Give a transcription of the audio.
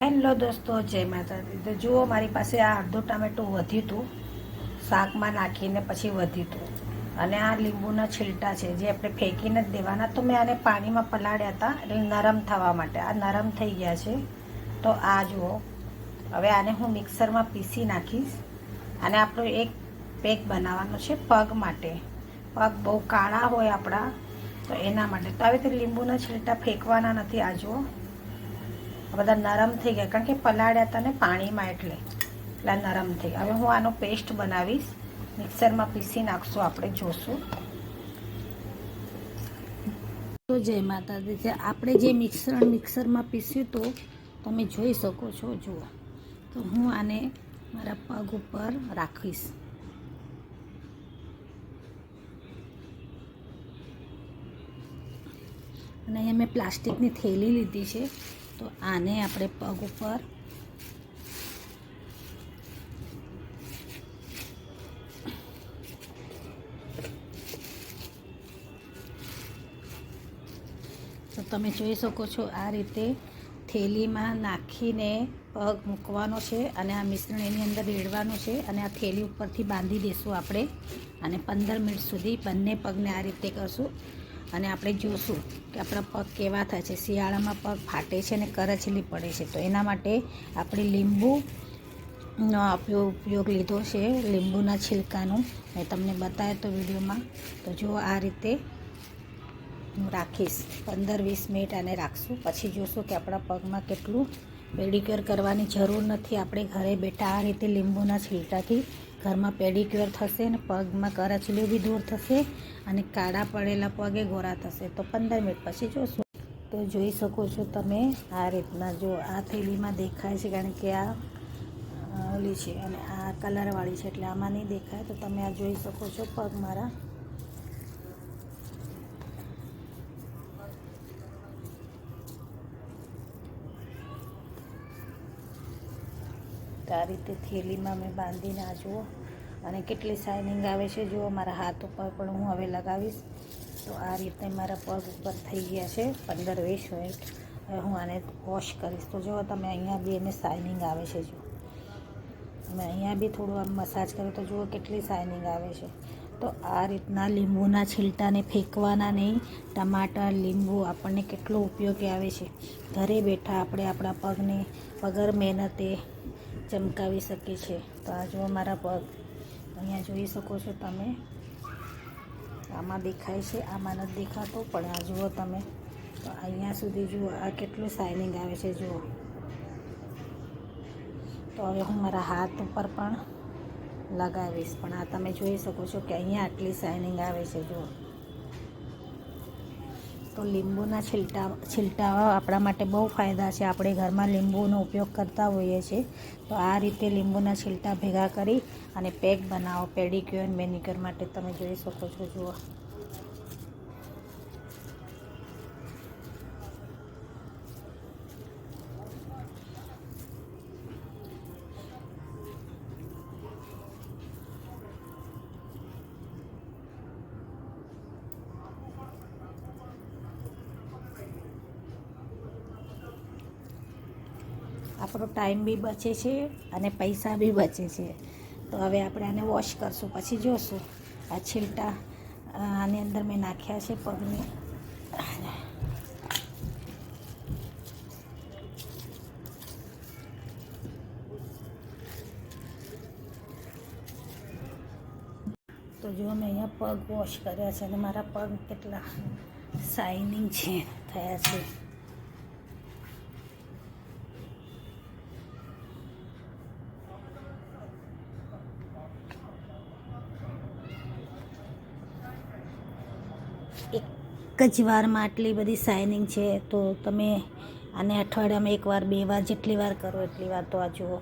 Hello દોસ્તો, જય માતાજી। તો જુઓ, મારી પાસે આ અડધું ટામેટું વધ્યું હતું, શાકમાં નાખીને પછી વધ્યું હતું, અને આ લીંબુના છીલટા છે જે આપણે ફેંકીને જ દેવાના। તો મેં આને પાણીમાં પલાળ્યા હતા એટલે નરમ થવા માટે। આ નરમ થઈ ગયા છે। તો આ જુઓ, હવે આને હું મિક્સરમાં પીસી નાખીશ। અને આપણો એક પેક બનાવવાનો છે પગ માટે। પગ બહુ કાળા હોય આપણા, તો એના માટે। તો આવી રીતે લીંબુના છીલટા ફેંકવાના નથી। આ જુઓ, બધા નરમ થઈ ગયા, કારણ કે પલાળ્યા હતા ને પાણીમાં, એટલે નરમ થઈ ગયા। હવે હું આનો પેસ્ટ બનાવીશ, મિક્સરમાં પીસી નાખશું આપણે, જોશું। તો જય માતાજી, આપણે જે મિક્સરમાં પીસ્યું તો તમે જોઈ શકો છો। જુઓ, તો હું આને મારા પગ ઉપર રાખીશ। અને અહીંયા મેં પ્લાસ્ટિકની થેલી લીધી છે, તો આને આપણે પગ ઉપર તો તમે જોઈ શકો છો, આ રીતે થેલીમાં નાખીને પગ મૂકવાનો છે, અને આ મિશ્રણ એની અંદર રેડવાનું છે, અને આ થેલી ઉપરથી બાંધી દઈશું આપણે। અને 15 મિનિટ સુધી બંને પગને આ રીતે કરશું, અને આપણે જોશું કે આપણા પગ કેવા થાય છે। શિયાળામાં પગ ફાટે છે અને કરચલી પડે છે, તો એના માટે આપણે લીંબુનો ઉપયોગ લીધો છે, લીંબુના છિલકાનું। મેં તમને બતાવ્યો તો વિડીયોમાં। તો જો આ રીતે હું રાખીશ, 15-20 મિનિટ આને રાખશું, પછી જોશું કે આપણા પગમાં કેટલું પેડિક્યોર કરવાની જરૂર નથી। આપણે ઘરે બેઠા આ રીતે લીંબુના છીલટાથી ઘરમાં પેડિક્યોર થશે, અને પગમાં કરચલીઓ બી દૂર થશે, અને કાળા પડેલા પગે ગોરા થશે। તો 15 મિનિટ પછી જોશું। તો જોઈ શકો છો તમે, આ રીતના જો આ થેલીમાં દેખાય છે, કારણ કે આ ઓલી છે અને આ કલરવાળી છે, એટલે આમાં નહીં દેખાય। તો તમે આ જોઈ શકો છો પગ મારા। તો આ રીતે થેલીમાં મેં બાંધીને આ જુઓ, અને કેટલી શાઇનિંગ આવે છે। જુઓ, મારા હાથ ઉપર પણ હું હવે લગાવીશ। તો આ રીતે મારા પગ ઉપર થઈ ગયા છે 15-20 મિનિટ। હવે હું આને વોશ કરીશ। તો જુઓ તમે, અહીંયા બી એને શાઇનિંગ આવે છે। જુઓ, અમે અહીંયા બી થોડું આમ મસાજ કર્યું તો જુઓ કેટલી શાઇનિંગ આવે છે। તો આ રીતના લીંબુના છીલટાને ફેંકવાના નહીં। ટમાટર, લીંબુ આપણને કેટલો ઉપયોગી આવે છે। ઘરે બેઠા આપણે આપણા પગને વગર મહેનતે ચમકાવી શકીએ છીએ। તો આ જુઓ મારા પગ, અહીંયા જોઈ શકો છો તમે, આમાં દેખાય છે, આમાં નથી દેખાતો, પણ આ જુઓ તમે, તો અહીંયા સુધી જુઓ, આ કેટલું શાઇનિંગ આવે છે। જુઓ, તો હવે હું મારા હાથ ઉપર પણ લગાવીશ, પણ આ તમે જોઈ શકો છો કે અહીંયા આટલી શાઇનિંગ આવે છે। જુઓ, તો લીંબુના છીલટા આપણા માટે બહુ ફાયદા છે। આપણે ઘરમાં લીંબુનો ઉપયોગ કરતા હોઈએ છીએ। તો આ રીતે લીંબુના છીલટા ભેગા કરી અને પેક બનાવો પેડિક્યોર મેનિક્યોર માટે। તમે જોઈ શકો છો। જુઓ, આપણો ટાઈમ બી બચે છે અને પૈસા બી બચે છે। તો હવે આપણે આને વોશ કરશું, પછી જોશું। આ છીલટા આની અંદર મેં નાખ્યા છે પગને। તો જો મેં અહીંયા પગ વોશ કર્યા છે, અને મારા પગ કેટલા શાઇનિંગ થયા છે। એક જ વારમાં આટલી બધી શાઇનિંગ છે। તો તમે આને અઠવાડિયામાં 1 વાર 2 વાર જેટલી વાર કરો એટલી વાર। તો આ જુઓ,